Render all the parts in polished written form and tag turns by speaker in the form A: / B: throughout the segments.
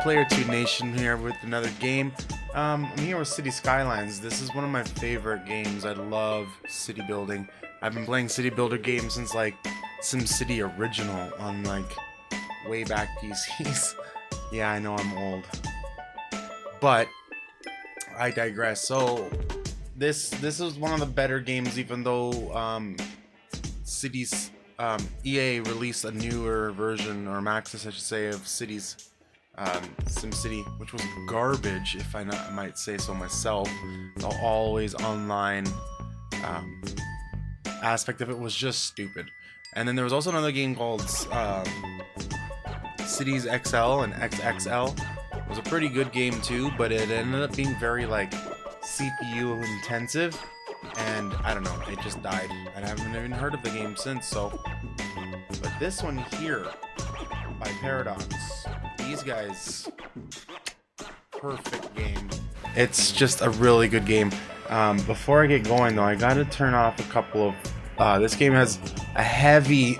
A: Player 2 Nation here with another game. I'm here with City Skylines. This is one of my favorite games. I love city building. I've been playing city builder games since like SimCity Original on like way back PCs. Yeah, I know I'm old, but I digress. So this is one of the better games, even though Cities EA released a newer version, or Maxis I should say, of Cities SimCity, which was garbage, if I might say so myself. The always online aspect of it was just stupid. And then there was also another game called Cities XL and XXL. It was a pretty good game too, but it ended up being very like CPU intensive, and I don't know, it just died. I haven't even heard of the game since. So, but this one here by Paradox, these guys, perfect game. It's just a really good game. Before I get going though, I gotta turn off a couple of this game has a heavy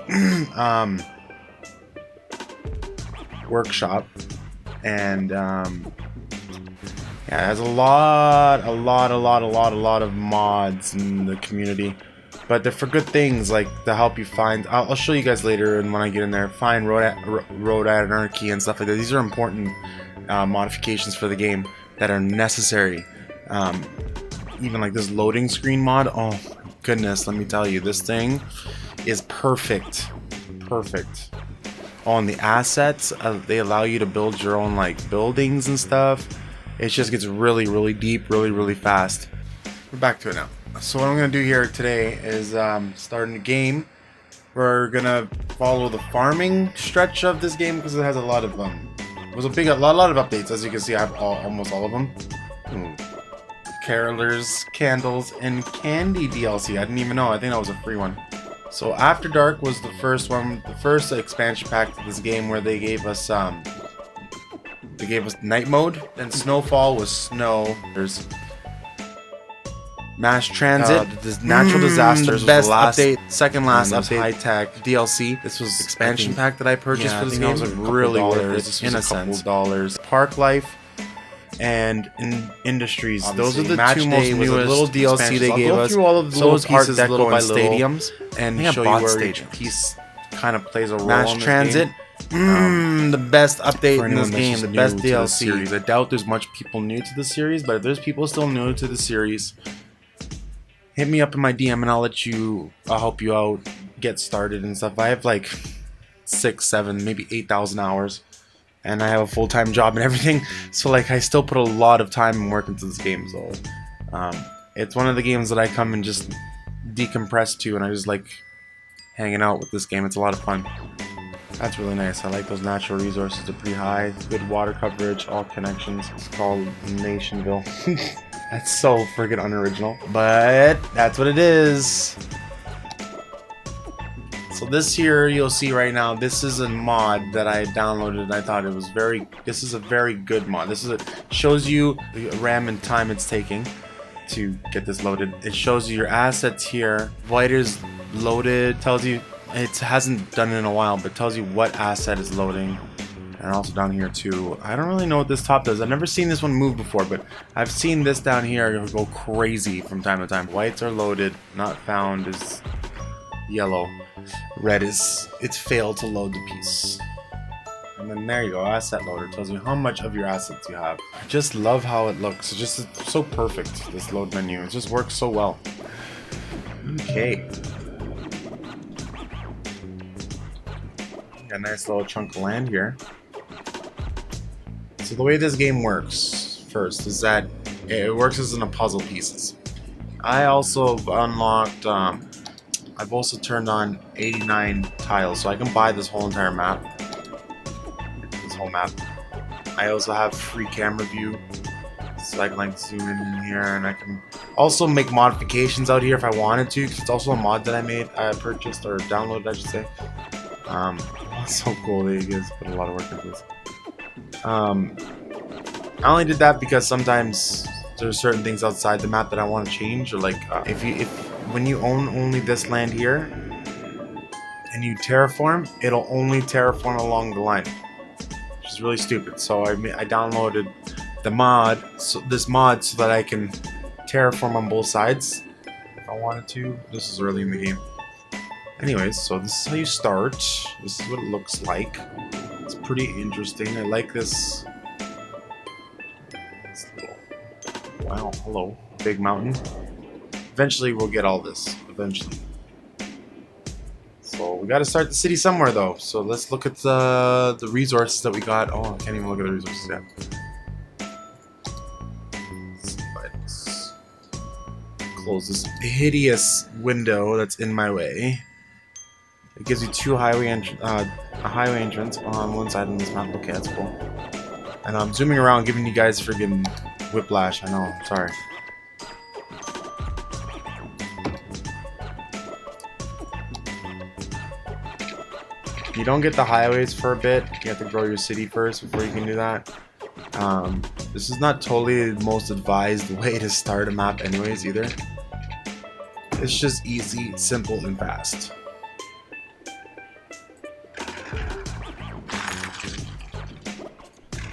A: workshop, and yeah, it has a lot of mods in the community, but they're for good things, like to help you find. I'll show you guys later, and when I get in there, find road anarchy and stuff like that. These are important modifications for the game that are necessary. Even like this loading screen mod. Oh my goodness, let me tell you, this thing is perfect. On the assets, they allow you to build your own like buildings and stuff. It just gets really deep, really fast. We're back to it now. So what I'm gonna do here today is starting a game. We're gonna follow the farming stretch of this game because it has a lot of it was a lot of updates. As you can see, I have almost all of them. Carolers, Candles, and Candy DLC. I didn't even know. I think that was a free one. So After Dark was the first one, the first expansion pack to this game, where they gave us night mode. Then Snowfall was snow. There's Mass Transit, natural disasters,
B: best
A: was the last,
B: update,
A: second last
B: update.
A: high tech DLC. This was expansion pack that I purchased for this game. It was really worth it. This was a couple dollars. Park Life and Industries.
B: Obviously,
A: those are the
B: Match
A: two
B: Day
A: most
B: was a
A: newest
B: little DLC they gave us.
A: I'll go through all of the
B: So
A: little
B: was Art
A: pieces,
B: Deco
A: little
B: by
A: and
B: little.
A: stadiums, and
B: Yeah,
A: show you
B: bot
A: where each
B: stadiums.
A: piece kind of plays a role.
B: Mass
A: in the
B: Transit.
A: game.
B: The best update
A: For
B: in
A: anyone
B: this
A: that's
B: game,
A: just
B: the
A: new
B: best
A: to the
B: DLC.
A: series. I doubt there's much people new to the series, but if there's people still new to the series, hit me up in my DM and I'll help you out, get started and stuff. I have like 6, 7, maybe 8,000 hours, and I have a full-time job and everything, so like I still put a lot of time and work into this game. So it's one of the games that I come and just decompress to, and I just like hanging out with this game. It's a lot of fun. That's really nice. I like those natural resources. They're pretty high. Good water coverage, all connections. It's called Nationville. That's so friggin' unoriginal, but that's what it is. So this here, you'll see right now, this is a mod that I downloaded and I thought it was this is a very good mod. Shows you the RAM and time it's taking to get this loaded. It shows you your assets here. White is loaded, tells you, it hasn't done it in a while, but tells you what asset is loading. And also down here too. I don't really know what this top does. I've never seen this one move before, but I've seen this down here go crazy from time to time. Whites are loaded, not found is yellow. Red is, it's failed to load the piece. And then there you go, asset loader. Tells you how much of your assets you have. I just love how it looks. It's just so perfect, this load menu. It just works so well. Okay. Got a nice little chunk of land here. So the way this game works first is that it works as in a puzzle pieces. I also unlocked, I've also turned on 89 tiles, so I can buy this whole entire map. This whole map. I also have free camera view, so I can like zoom in here, and I can also make modifications out here if I wanted to, because it's also a mod that I purchased, or downloaded I should say. That's so cool. They guys put a lot of work into this. I only did that because sometimes there's certain things outside the map that I want to change, or like when you own only this land here and you terraform, it'll only terraform along the line. which is really stupid. So I downloaded the mod, so that I can terraform on both sides if I wanted to. This is early in the game. Anyways, so this is how you start. This is what it looks like. It's pretty interesting. I like this. This little, wow, hello, big mountain. Eventually, we'll get all this. Eventually. So we got to start the city somewhere, though. So let's look at the resources that we got. Oh, I can't even look at the resources yet. Let's close this hideous window that's in my way. It gives you two highway a highway entrance on one side of this map. Okay, that's cool. And I'm zooming around, giving you guys friggin' whiplash. I know. I'm sorry. You don't get the highways for a bit. You have to grow your city first before you can do that. This is not totally the most advised way to start a map anyways either. It's just easy, simple, and fast.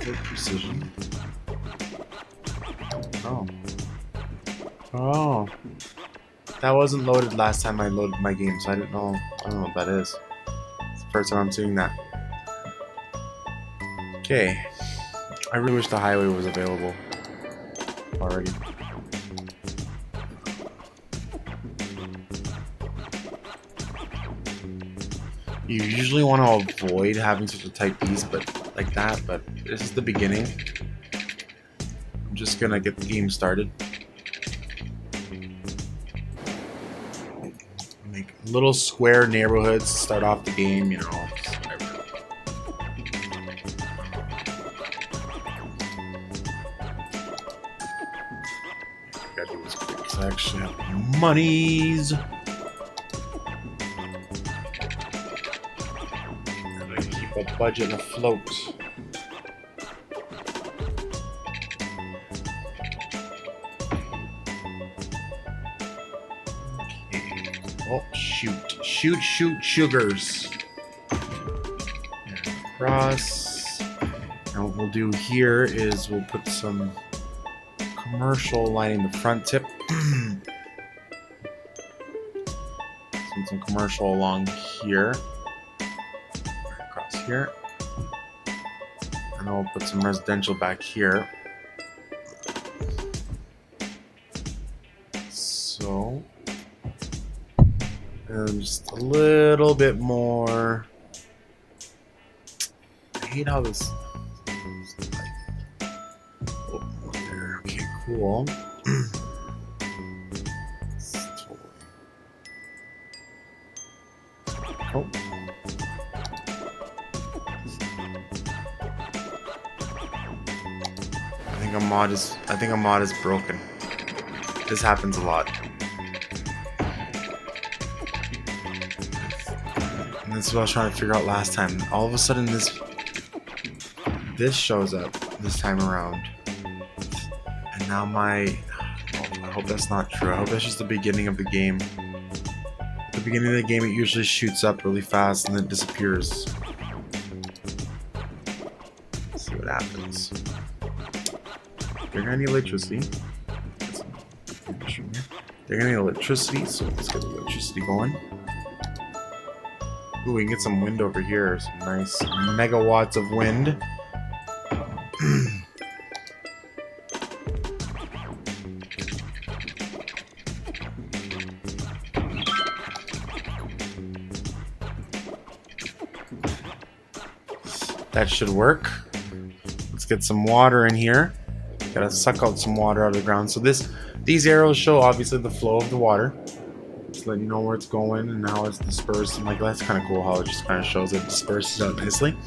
A: Good precision. Oh. Oh. That wasn't loaded last time I loaded my game, so I don't know what that is. First time I'm seeing that. Okay. I really wish the highway was available already. You usually want to avoid having such a tight piece, but like that, but this is the beginning. I'm just gonna get the game started. Make little square neighborhoods to start off the game, you know. Gotta do this quick because I actually have monies. Gotta keep a budget afloat. Oh, shoot, sugars. And across. And what we'll do here is we'll put some commercial lining the front tip. Some commercial along here. Across here. And then we'll put some residential back here. So. And just a little bit more. I hate how this. Oh, there. Okay, cool. Oh. I think a mod is broken. This happens a lot. That's what I was trying to figure out last time. All of a sudden this shows up this time around. And now I hope that's not true. I hope that's just the beginning of the game. At the beginning of the game it usually shoots up really fast and then disappears. Let's see what happens. They're gonna need electricity. They're gonna need electricity, so let's get electricity going. Ooh, we can get some wind over here. Some nice megawatts of wind. That should work. Let's get some water in here. Gotta suck out some water out of the ground. So these arrows show obviously the flow of the water. Let you know where it's going and how it's dispersed, and like that's kind of cool how it just kind of shows it disperses out nicely.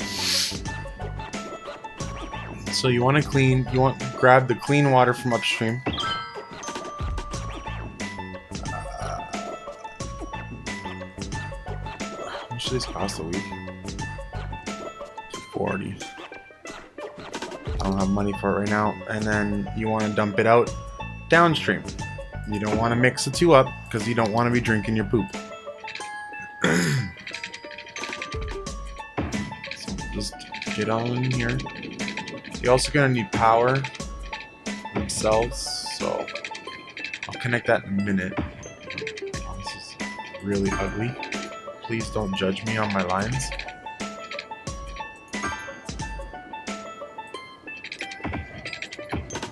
A: So you want to grab the clean water from upstream. How much do these cost a week? 40. I don't have money for it right now. And then you want to dump it out downstream. You don't want to mix the two up because you don't want to be drinking your poop. So just get all in here. You're also gonna need power themselves, so I'll connect that in a minute. Oh, this is really ugly. Please don't judge me on my lines.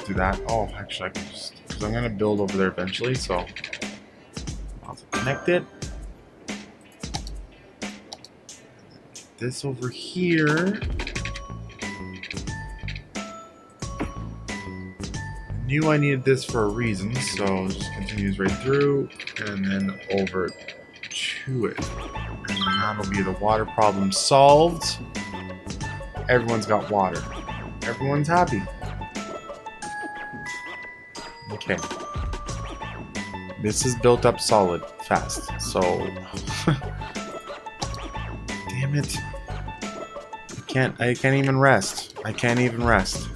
A: Do that. Oh, actually, I can just, because I'm gonna build over there eventually, so I'll have to connect it. This over here. I knew I needed this for a reason, so just continues right through and then over to it. And then that'll be the water problem solved. Everyone's got water. Everyone's happy. Okay. This is built up solid fast, so damn it. I can't even rest. I can't even rest.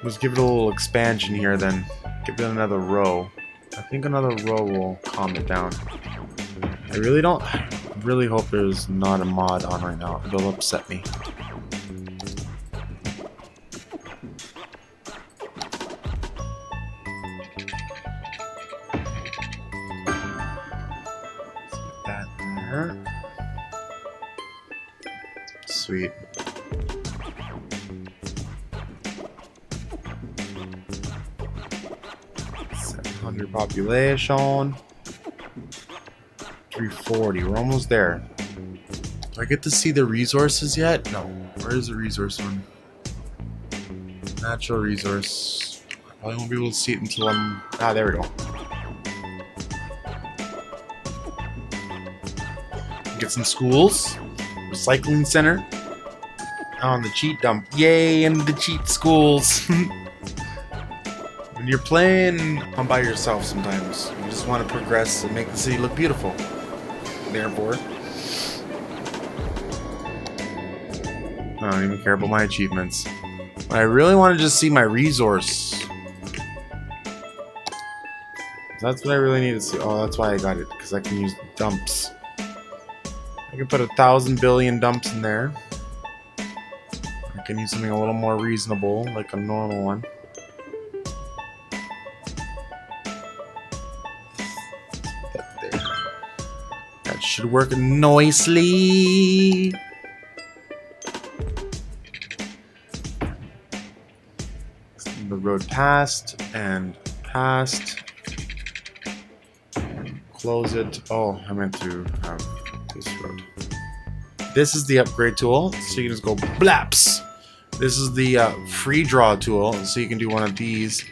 A: Let's give it a little expansion here then. Give it another row. I think another row will calm it down. I really hope there's not a mod on right now. It'll upset me. Let's get that in there. Sweet. 700 population. 340. We're almost there. Do I get to see the resources yet? No. Where is the resource one? Natural resource. I probably won't be able to see it until I'm... Ah, there we go. Get some schools. Recycling center. On the cheat dump. Yay, and the cheat schools. When you're playing by yourself sometimes, you just want to progress and make the city look beautiful. Therefore, I don't even care about my achievements. But I really want to just see my resource. That's what I really need to see. Oh, that's why I got it, because I can use dumps. I can put 1,000 billion dumps in there. I can use something a little more reasonable, like a normal one. That should work nicely. The road passed and passed. Close it. Oh, I meant to have this road. This is the upgrade tool, so you can just go blaps. This is the free draw tool, so you can do one of these.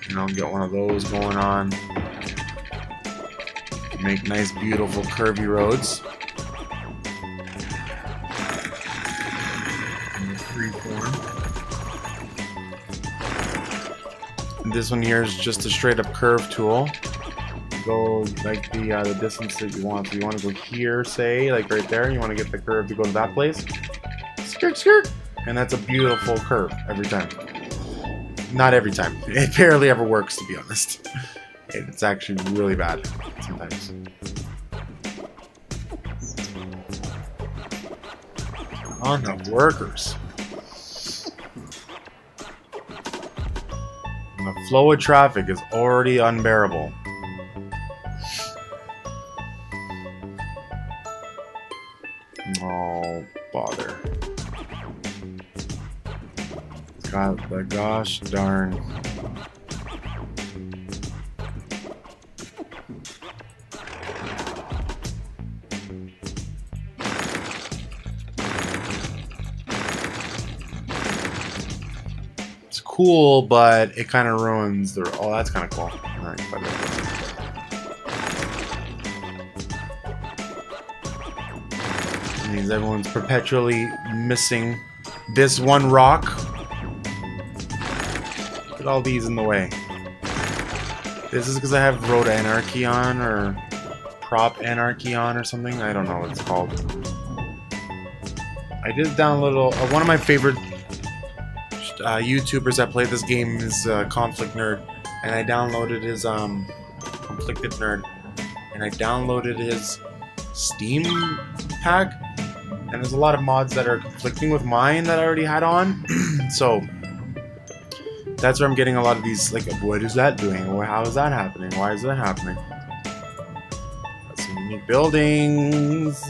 A: You know, get one of those going on. Make nice, beautiful, curvy roads. In the free form. And this one here is just a straight up curve tool. Go like the distance that you want. So you want to go here, say, like right there. You want to get the curve to go to that place. Skirt, skirt. And that's a beautiful curve every time. Not every time. It barely ever works, to be honest. It's actually really bad sometimes. On the workers. And the flow of traffic is already unbearable. Oh, bother. God, the gosh darn. It's cool, but it kind of ruins the... Oh, that's kind of cool. Alright, it means everyone's perpetually missing this one rock. Look at all these in the way. This is because I have road anarchy on, or prop anarchy on, or something. I don't know what it's called. I did download one of my favorite YouTubers that play this game is Conflict Nerd, and I downloaded his Conflicted Nerd, and I downloaded his Steam pack, and there's a lot of mods that are conflicting with mine that I already had on. So that's where I'm getting a lot of these, like, what is that doing? Or how is that happening? Why is that happening? Got some unique buildings.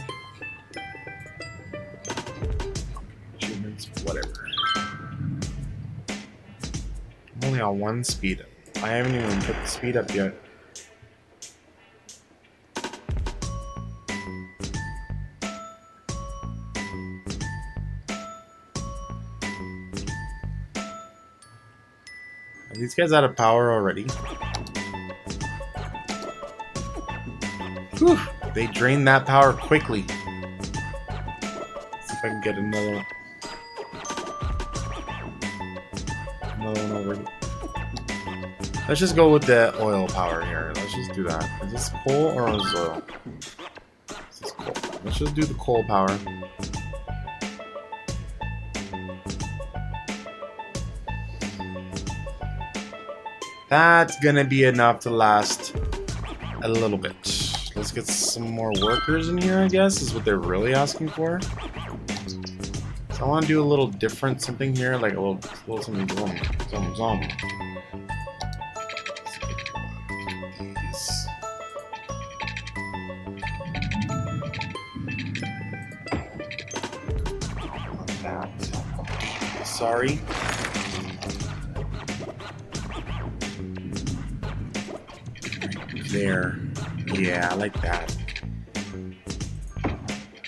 A: Achievements, whatever. I'm only on 1 speed. I haven't even put the speed up yet. Are these guys out of power already? Whew, they drained that power quickly. Let's see if I can get another one over here. Let's just go with the oil power here. Let's just do that. Is this coal or is this oil? This is coal. Let's just do the coal power. That's gonna be enough to last a little bit. Let's get some more workers in here, I guess, is what they're really asking for. So I want to do a little different something here, like a little something. These. Like that. Sorry. There. Yeah, I like that.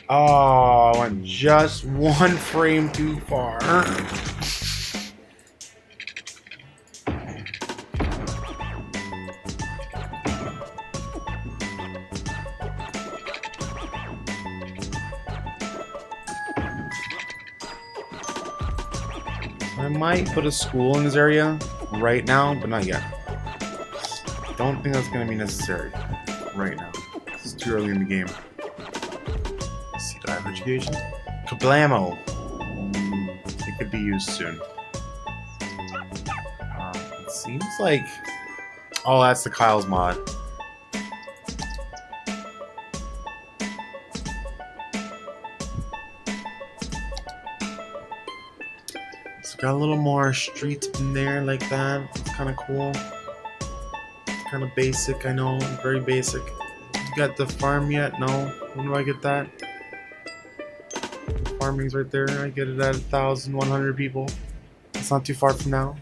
A: Oh, I went just 1 frame too far. I might put a school in this area right now, but not yet. Don't think that's going to be necessary right now. It's too early in the game. Let's see, do I have education? Kablamo! It could be used soon. It seems like... Oh, that's the Kyle's mod. It's got a little more streets in there like that. It's kind of cool. Kind of basic, I know, very basic. You got the farm yet? No. When do I get that? The farming's right there. I get it at 1,100 people. It's not too far from now.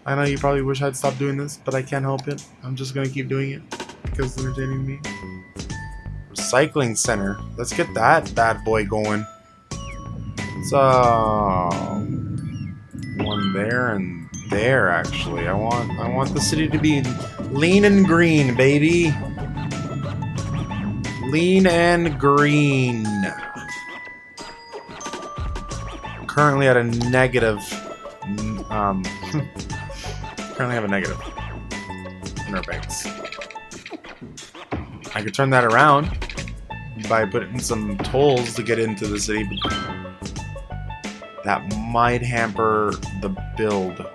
A: I know you probably wish I'd stop doing this, but I can't help it. I'm just gonna keep doing it because it's entertaining me. Recycling center. Let's get that bad boy going. So one there and there, actually. I want the city to be lean and green, baby. Lean and green. Currently at a negative. Currently have a negative in our banks. I could turn that around by putting some tolls to get into the city, but that might hamper the build.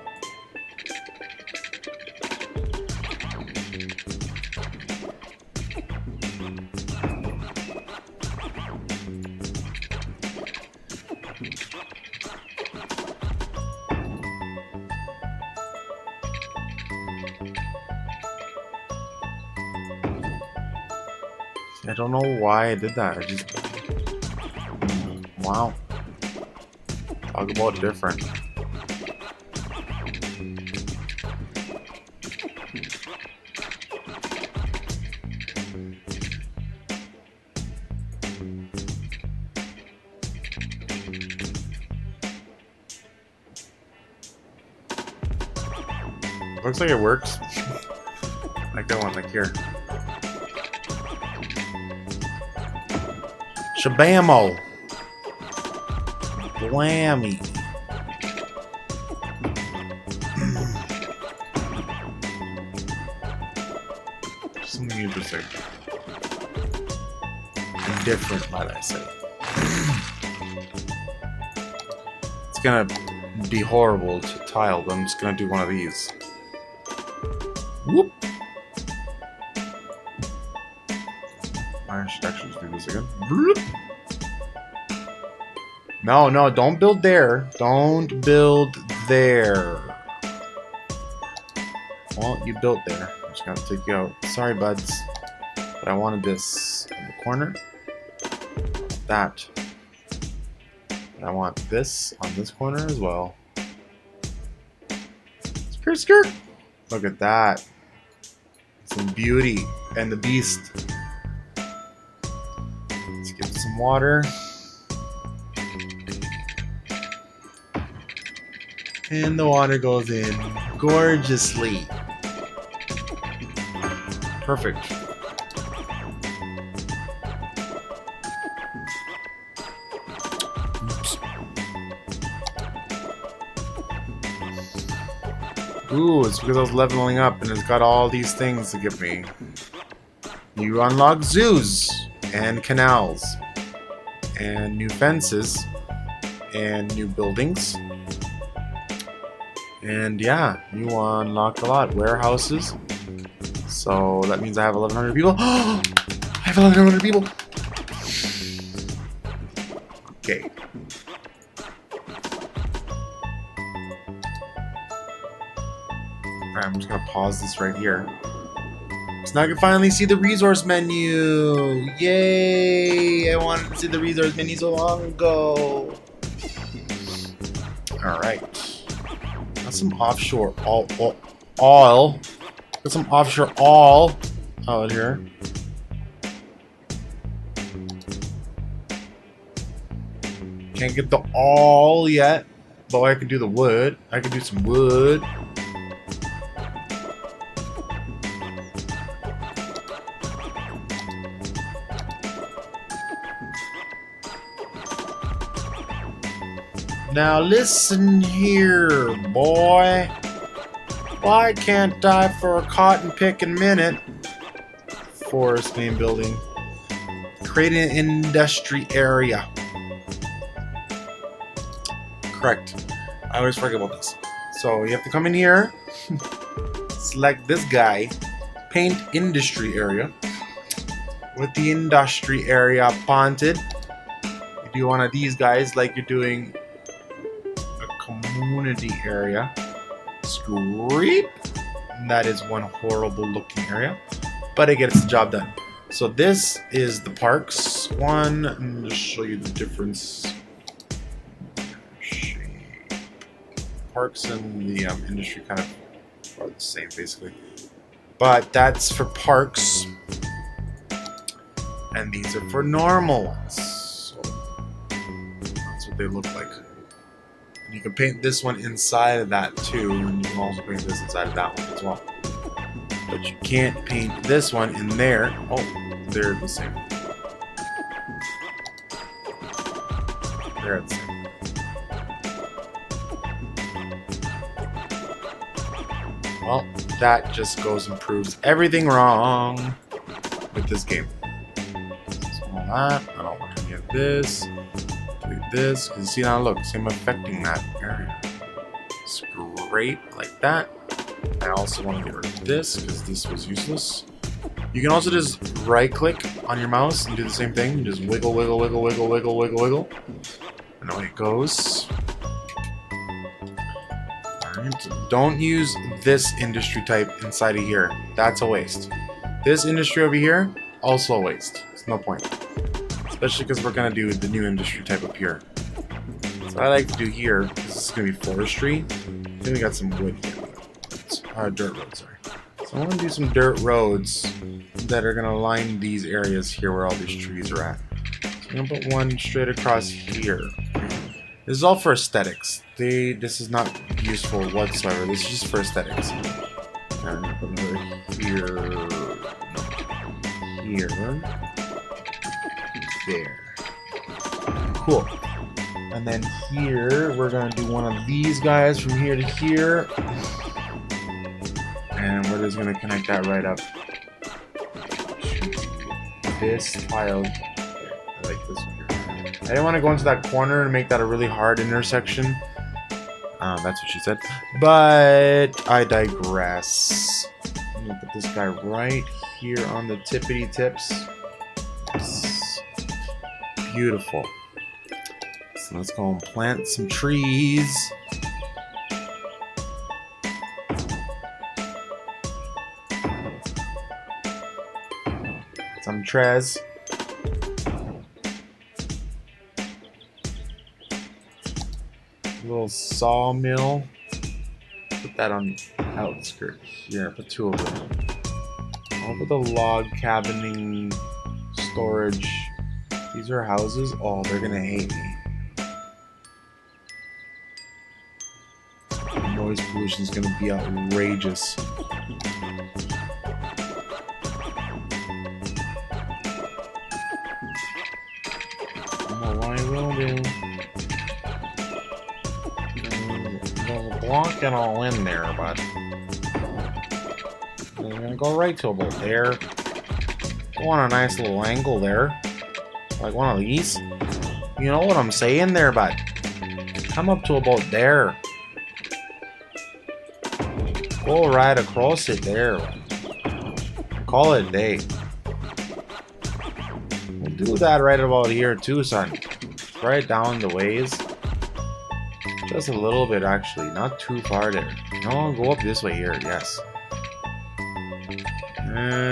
A: I don't know why I did that. I just... Wow. Talk about different. Looks like it works. Like that one, like here. Shabamo! Blammy! Something interesting. And different, might I say. It's gonna be horrible to tile, but I'm just gonna do one of these. Whoop! should actually just do this again. No, no, don't build there. Don't build there. Well, you built there. I'm just gonna take you out. Sorry, buds. But I wanted this in the corner. That. And I want this on this corner as well. Skirt, skirt. Look at that. Some beauty. And the beast. Let's give it some water. And the water goes in gorgeously. Perfect. Oops. Ooh, it's because I was leveling up and it's got all these things to give me. You unlock zoos and canals and new fences and new buildings. And yeah, you unlock a lot. Warehouses. So that means I have 1,100 people. I have 1,100 people. Okay. Alright, I'm just gonna pause this right here. So now I can finally see the resource menu. Yay! I wanted to see the resource menu so long ago. Alright. Got some offshore oil. Got some offshore oil out here. Can't get the oil yet, but I can do the wood. I can do some wood. Now listen here, boy. Why can't I for a cotton picking minute? Forest main building. Create an industry area. Correct. I always forget about this. So you have to come in here, select this guy, paint industry area. With the industry area painted, you do one of these guys like you're doing community area. Scrape. That is one horrible looking area, but it gets the job done. So this is the parks one. I'm going to show you the difference. Parks and the industry kind of are the same basically, but that's for parks, and these are for normal ones. So that's what they look like. You can paint this one inside of that too, and you can also paint this inside of that one as well. But you can't paint this one in there. Oh, they're the same. They're the same. Well, that just goes and proves everything wrong with this game. So all that, I don't want any of this. This, because see now look, so I'm affecting that area. Scrape like that. I also want to get rid of this because this was useless. You can also just right click on your mouse and do the same thing. You just wiggle, wiggle, wiggle, wiggle, wiggle, wiggle, wiggle. And away it goes. Alright. Don't use this industry type inside of here. That's a waste. This industry over here, also a waste. It's no point. Especially because we're going to do the new industry type up here. So what I like to do here, this is going to be forestry. Then we got some wood here. Dirt roads, sorry. So I want to do some dirt roads that are going to line these areas here where all these trees are at. So I'm going to put one straight across here. This is all for aesthetics. This is not useful whatsoever. This is just for aesthetics. And I'm going to put another here. Here. There. Cool. And then here, we're going to do one of these guys from here to here. And we're just going to connect that right up to this tile. I like this one here. I didn't want to go into that corner and make that a really hard intersection. That's what she said. But I digress. I'm going to put this guy right here on the tippity tips. Beautiful. So let's go and plant some trees. Some trees. Little sawmill. Put that on the outskirts. Here, put 2 of them. I'll put the log cabining storage. These are houses. Oh, they're gonna hate me. The noise pollution is gonna be outrageous. I will do. We'll block it all in there, but we're gonna go right to about there. Go on a nice little angle there, like one of these. You know what I'm saying there, bud? Come up to about there. Go right across it there. Call it a day. We'll do that right about here too, son. Right down the ways. Just a little bit, actually. Not too far there. No, go up this way here. Yes. And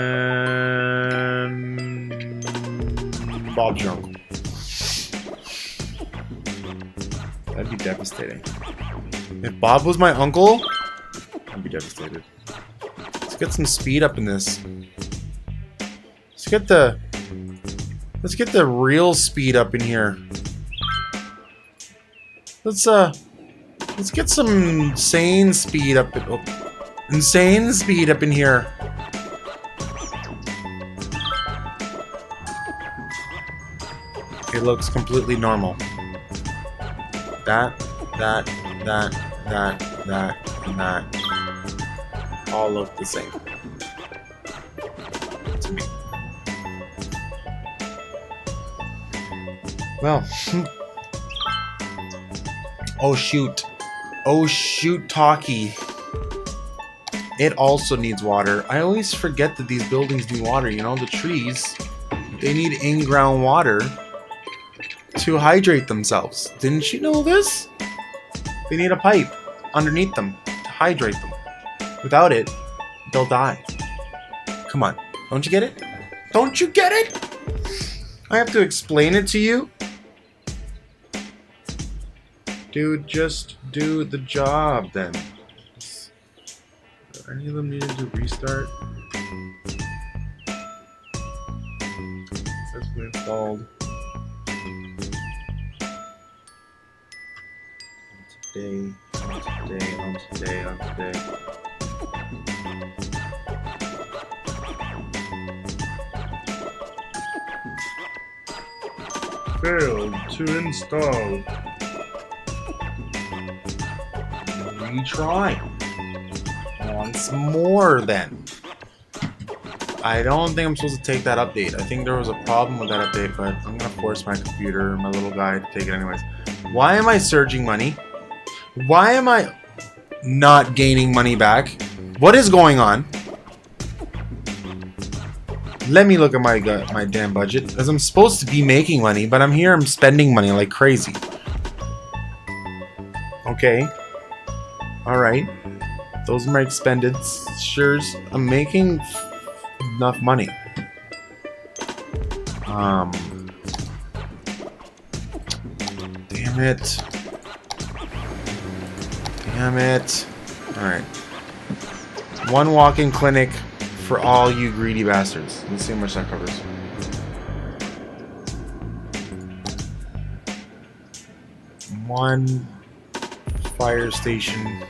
A: Bob's your uncle. That'd be devastating. If Bob was my uncle, I'd be devastated. Let's get some speed up in this. Let's get the real speed up in here. Let's get some insane speed up in, insane speed up in here. It looks completely normal. That, and that all look the same to me. Well, oh shoot. Oh shoot, Talkie. It also needs water. I always forget that these buildings need water. You know, the trees, they need in-ground water to hydrate themselves. Didn't you know this? They need a pipe underneath them to hydrate them. Without it, they'll die. Come on. Don't you get it? Don't you get it? I have to explain it to you? Dude, just do the job then. Are any of them needed to restart? Successfully installed. On today. Failed to install. Retry. Once more then. I don't think I'm supposed to take that update. I think there was a problem with that update, but I'm gonna force my computer, my little guy, to take it anyways. Why am I surging money? Why am I not gaining money back? What is going on? Let me look at my damn budget, because I'm supposed to be making money, but I'm spending money like crazy. Okay. Alright. Those are my expenditures. I'm making enough money. Damn it. Damn it. Alright. One walk-in clinic for all you greedy bastards. Let's see how much that covers. One fire station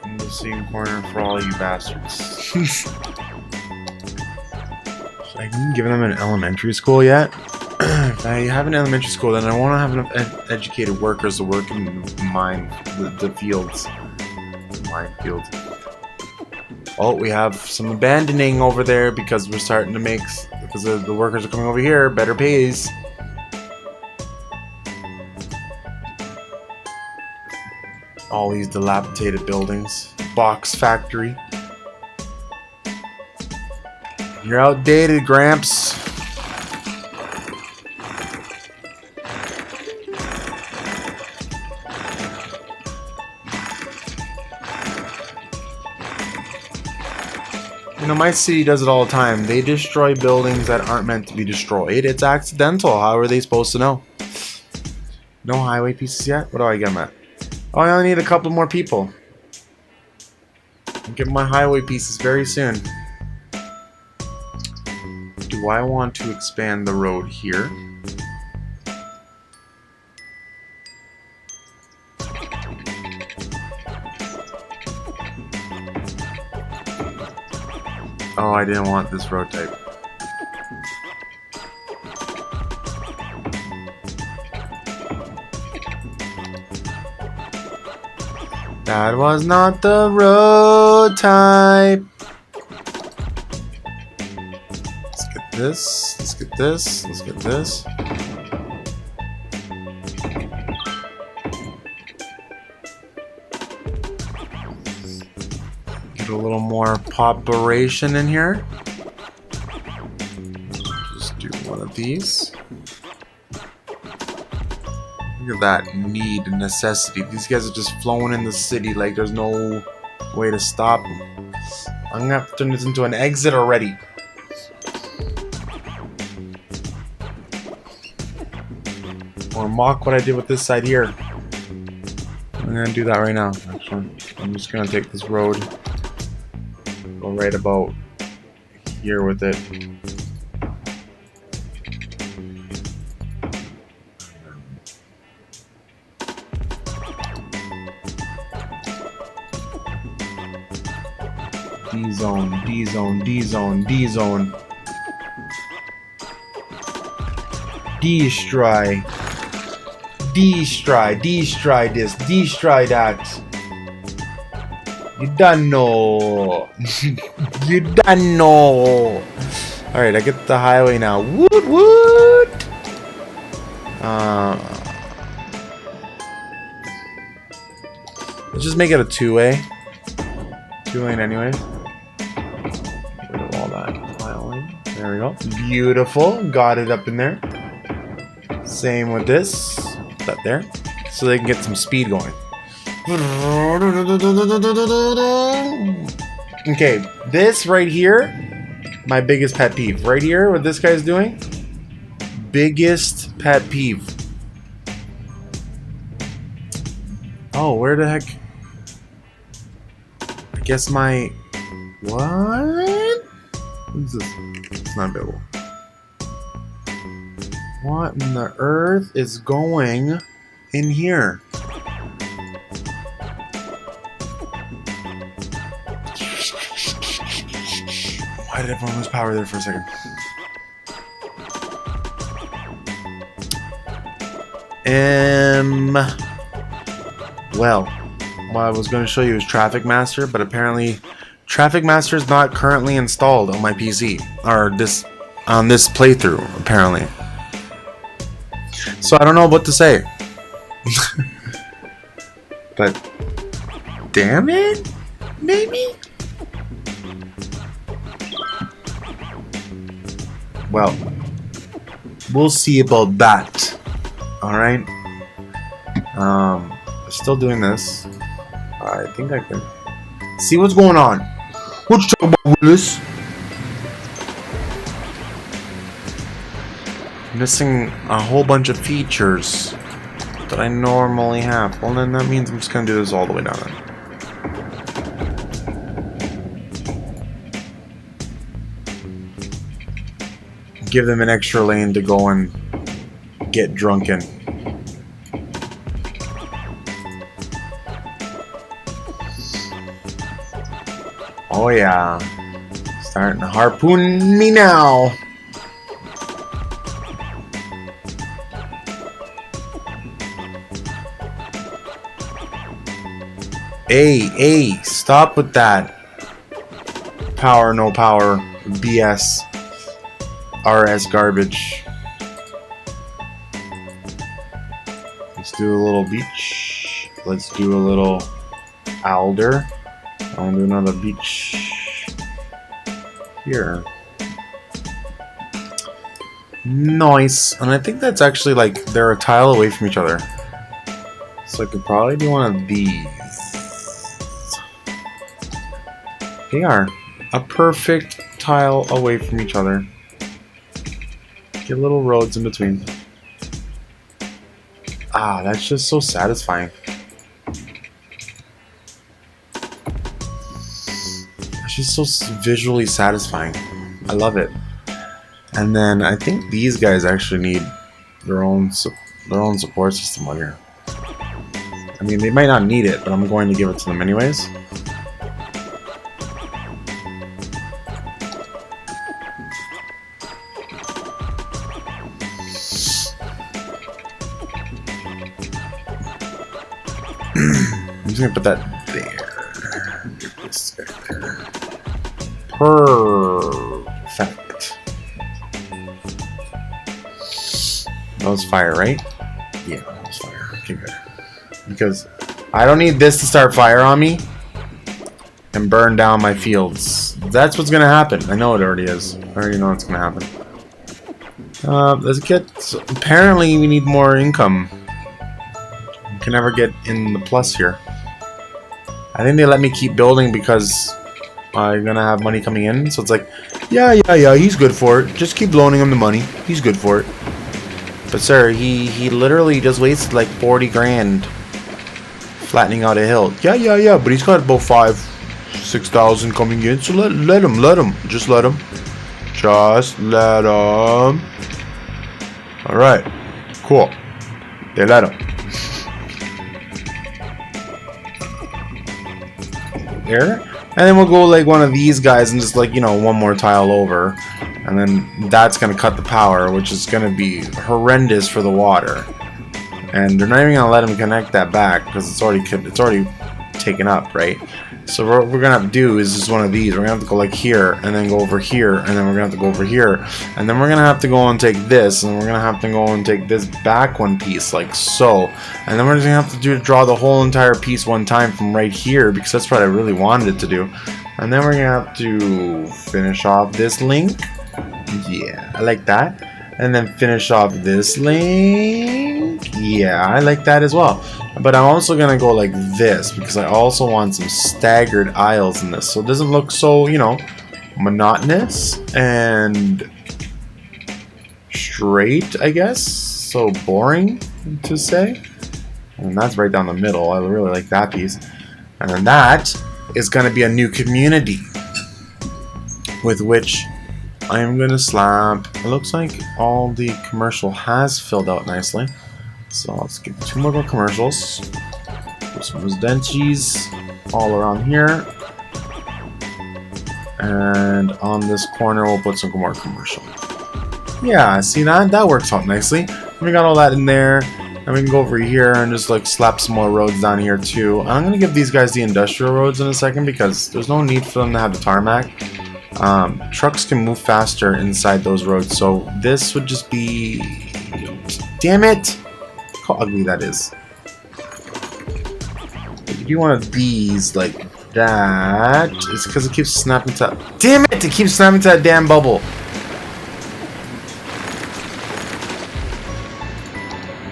A: in the same corner for all you bastards. I didn't give them an elementary school yet. If I have an elementary school, then I want to have enough educated workers to work in the fields. The mine fields. Oh, we have some abandoning over there because we're starting to make, because the workers are coming over here, better pays. All these dilapidated buildings. Box factory. You're outdated, Gramps. You know, my city does it all the time. They destroy buildings that aren't meant to be destroyed. It's accidental. How are they supposed to know? No highway pieces yet? What do I get them at? Oh, I only need a couple more people. I'll get my highway pieces very soon. Do I want to expand the road here? Oh, I didn't want this road type. That was not the road type. Let's get this. Let's get this. Let's get this. Get a little more population in here. Just do one of these. Look at that need and necessity. These guys are just flowing in the city like there's no way to stop them. I'm gonna have to turn this into an exit already. Or mock what I did with this side here. I'm gonna do that right now, actually. I'm just gonna take this road, go right about here with it. D-zone, D-zone, D-zone, D-zone. Destroy. Destroy, destroy this, destroy that. You done know. You done know. Alright, I get the highway now. Woot woot! Let's just make it a two-way. Two-lane anyway. Get rid of all that filing. There we go. Beautiful. Got it up in there. Same with this. That there. So they can get some speed going. Okay, this right here, my biggest pet peeve. Right here, what this guy's doing, biggest pet peeve. Oh, where the heck? I guess my... What? What is this? It's not available. What in the earth is going in here? Why did everyone lose power there for a second? Well, what I was going to show you is Traffic Master, but apparently Traffic Master is not currently installed on my PC, or on this playthrough, apparently. So I don't know what to say. But damn it, maybe? Well, we'll see about that. Alright? Still doing this. I think I can see what's going on. What you talking about, Willis? Missing a whole bunch of features that I normally have. Well, then that means I'm just gonna do this all the way down then. Give them an extra lane to go and get drunken. Oh yeah, starting to harpoon me now. Hey, stop with that. Power, no power, BS, RS garbage. Let's do a little beach. Let's do a little alder. I want to do another beach here. Nice. And I think that's actually like they're a tile away from each other. So I could probably do one of these. They are. a perfect tile away from each other. Get little roads in between. Ah, that's just so satisfying. It's just so visually satisfying. I love it. And then I think these guys actually need their own support system out here. I mean, they might not need it, but I'm going to give it to them anyways. I'm just gonna put that there. Get this back there. Perfect. That was fire, right? Yeah, that was fire. Okay, good. Because I don't need this to start fire on me and burn down my fields. That's what's gonna happen. I know it already is. I already know it's gonna happen. Let's get. So apparently, we need more income. We can never get in the plus here. I think they let me keep building because I'm gonna have money coming in. So it's like, yeah, he's good for it. Just keep loaning him the money. He's good for it. But sir, he literally just wasted like 40 grand flattening out a hill. Yeah. But he's got about 5,000-6,000 coming in. So let him. Just let him. All right, cool. They let him. There, and then we'll go like one of these guys and just like, you know, one more tile over, and then that's gonna cut the power, which is gonna be horrendous for the water. And they're not even gonna let him connect that back because it's already taken up, right? So what we're gonna have to do is just one of these. We're gonna have to go like here, and then go over here, and then we're gonna have to go over here, and then we're gonna have to go and take this, and we're gonna have to go and take this back one piece, like so, and then we're just gonna have to draw the whole entire piece one time from right here because that's what I really wanted it to do, and then we're gonna have to finish off this link. Yeah, I like that, and then finish off this link. Yeah, I like that as well. But I'm also gonna go like this because I also want some staggered aisles in this, so it doesn't look so, you know, monotonous and straight, I guess. So boring to say. And that's right down the middle. I really like that piece. And then that is gonna be a new community with which I am gonna slap. It looks like all the commercial has filled out nicely. So let's get 2 more commercials. Put some residentials all around here. And on this corner we'll put some more commercial. Yeah, see that? That works out nicely. We got all that in there. And we can go over here and just like slap some more roads down here too. I'm gonna give these guys the industrial roads in a second because there's no need for them to have the tarmac. Trucks can move faster inside those roads, so this would just be... Damn it! How ugly that is. If you do one of these like that, it's because it keeps snapping to... Damn it! It keeps snapping to that damn bubble!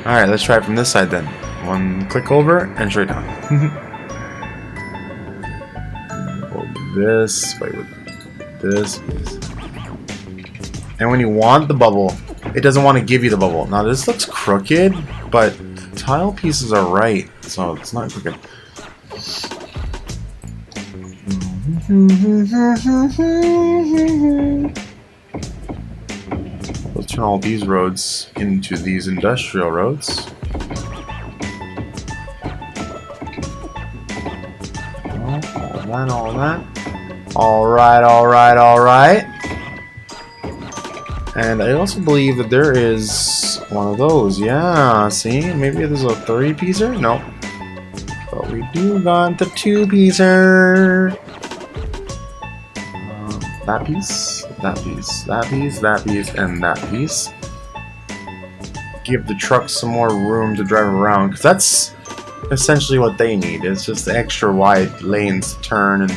A: Alright, let's try it from this side then. One click over and straight down. This, wait, with this. And when you want the bubble, it doesn't want to give you the bubble. Now this looks crooked, but the tile pieces are right, so it's not crooked. We'll turn all these roads into these industrial roads. All that. Alright. And I also believe that there is one of those. Yeah, see? Maybe there's a 3-piecer? No. But we do got the 2-piecer. That piece, and that piece. Give the trucks some more room to drive around, because that's essentially what they need. It's just the extra wide lanes to turn and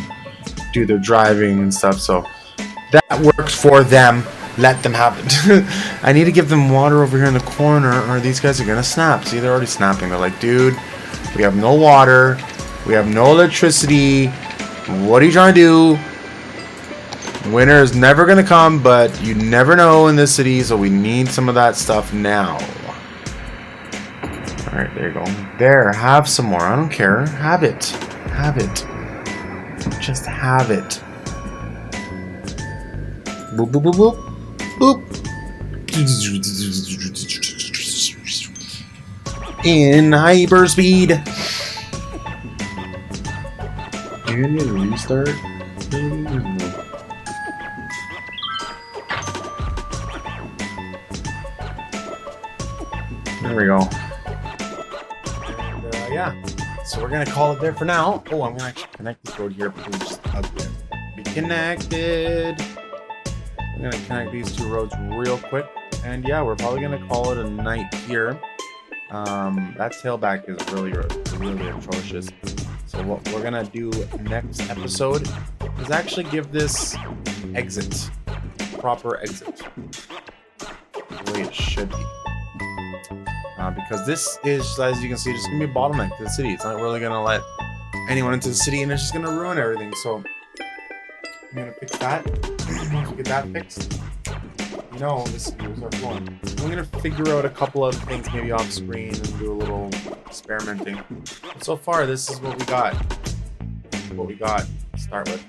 A: do their driving and stuff, so that works for them. Let them have it. I need to give them water over here in the corner or these guys are gonna snap. See, they're already snapping. They're like, dude, we have no water, we have no electricity, what are you trying to do? Winter is never gonna come, but you never know in this city, so we need some of that stuff now. Alright, there you go. There, have some more. I don't care. Have it. Have it. Just have it. Boop, boop, boop, boop. Boop. In hyperspeed. Do you need to restart? There we go. And yeah, so we're gonna call it there for now. Oh, I'm gonna actually connect this road here before we just be connected. I'm gonna connect these two roads real quick, and yeah, we're probably gonna call it a night here. That tailback is really atrocious. So what we're gonna do next episode is actually give this exit, proper exit, the way it should be. Because this is, as you can see, just gonna be a bottleneck to the city. It's not really gonna let anyone into the city, and it's just gonna ruin everything. So I'm gonna fix that. Once we get that fixed, you know, this will start flowing. I'm gonna figure out a couple of things maybe off screen and do a little experimenting. But so far, this is what we got. What we got to start with.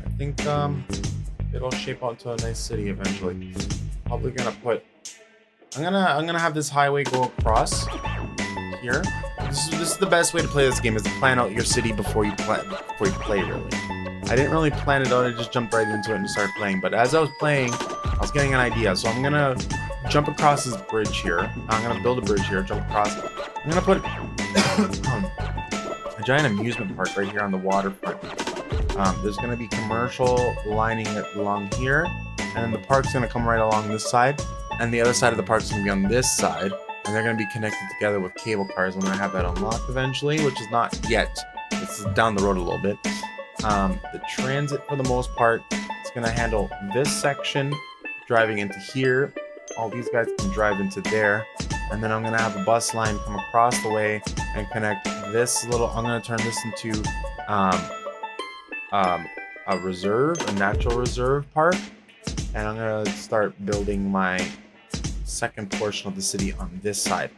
A: I think it'll shape out to a nice city eventually. Probably gonna put. I'm gonna have this highway go across here. This is the best way to play this game, is to plan out your city before you play really. I didn't really plan it out, I just jumped right into it and started playing. But as I was playing, I was getting an idea. So I'm gonna jump across this bridge here. I'm gonna build a bridge here, jump across. I'm gonna put a giant amusement park right here on the waterfront. There's gonna be commercial lining it along here, and then the park's gonna come right along this side. And the other side of the park's going to be on this side, and they're going to be connected together with cable cars. I'm going to have that unlocked eventually, which is not yet. This is down the road a little bit. The transit, for the most part, is going to handle this section, driving into here. All these guys can drive into there. And then I'm going to have a bus line come across the way and connect this little... I'm going to turn this into a reserve, a natural reserve park. And I'm going to start building my second portion of the city on this side.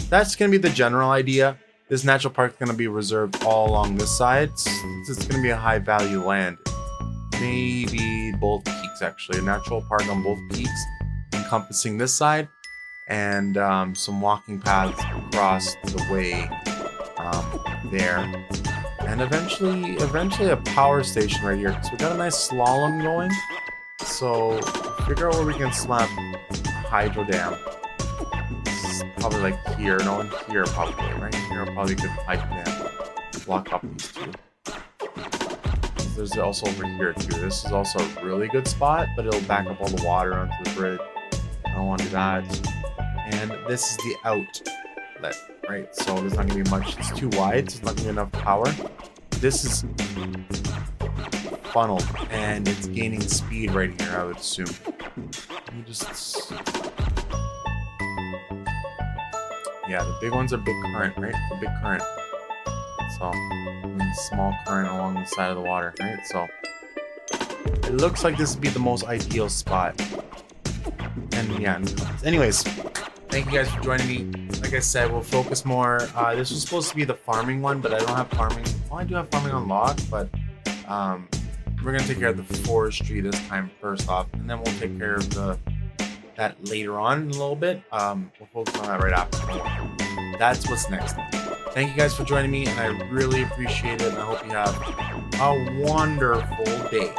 A: That's going to be the general idea. This natural park is going to be reserved all along this side. It's going to be a high value land. Maybe both peaks, actually. A natural park on both peaks encompassing this side, and some walking paths across the way there. And eventually a power station right here, because we got a nice slalom going. So figure out where we can slap a hydro dam. Probably like here, no, in here probably, right here probably a good hydro dam. Block up these two. There's also over here too. This is also a really good spot, but it'll back up all the water onto the bridge. I don't want to do that. And this is the outlet, right? So there's not gonna be much. It's too wide, so there's not gonna be enough power. This is funneled, and it's gaining speed right here, I would assume. Let me just... Yeah, the big ones are big current, right? It's a big current. So, and small current along the side of the water, right? So, it looks like this would be the most ideal spot. And yeah, anyways, thank you guys for joining me. Like I said, we'll focus more. This was supposed to be the farming one, but I don't have farming. Well, I do have farming unlocked, but we're gonna take care of the forestry this time first off, and then we'll take care of that later on in a little bit. We'll focus on that right after. That's what's next. Thank you guys for joining me, and I really appreciate it, and I hope you have a wonderful day.